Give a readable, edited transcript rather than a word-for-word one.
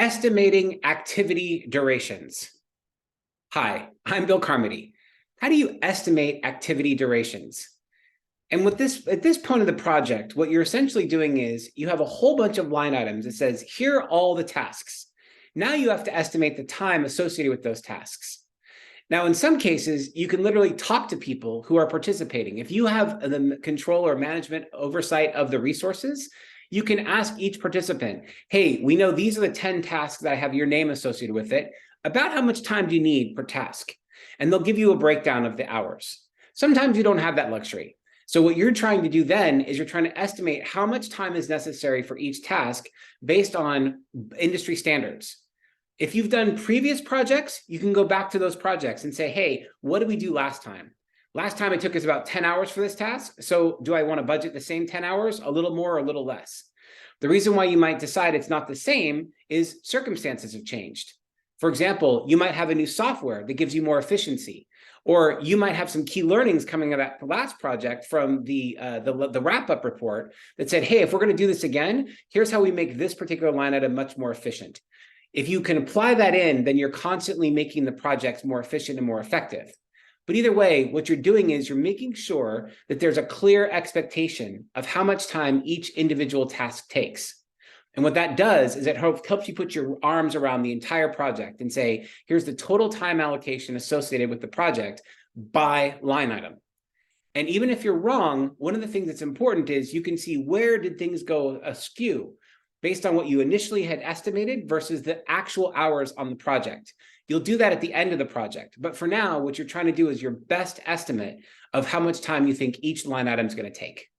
Estimating activity durations. Hi, I'm Bill Carmody. How do you estimate activity durations? And at this point of the project, what you're essentially doing is you have a whole bunch of line items that says, here are all the tasks. Now you have to estimate the time associated with those tasks. Now, in some cases, you can literally talk to people who are participating. If you have the control or management oversight of the resources, you can ask each participant, hey, we know these are the 10 tasks that have your name associated with it. About how much time do you need per task? And they'll give you a breakdown of the hours. Sometimes you don't have that luxury. So what you're trying to do then is you're trying to estimate how much time is necessary for each task based on industry standards. If you've done previous projects, you can go back to those projects and say, hey, what did we do last time? Last time it took us about 10 hours for this task. So do I want to budget the same 10 hours, a little more or a little less? The reason why you might decide it's not the same is circumstances have changed. For example, you might have a new software that gives you more efficiency, or you might have some key learnings coming out of that last project from the wrap-up report that said, hey, if we're going to do this again, here's how we make this particular line item much more efficient. If you can apply that in, then you're constantly making the projects more efficient and more effective. But either way, what you're doing is you're making sure that there's a clear expectation of how much time each individual task takes. And what that does is it helps you put your arms around the entire project and say, here's the total time allocation associated with the project by line item. And even if you're wrong, one of the things that's important is you can see where did things go askew based on what you initially had estimated versus the actual hours on the project. You'll do that at the end of the project. But for now, what you're trying to do is your best estimate of how much time you think each line item is going to take.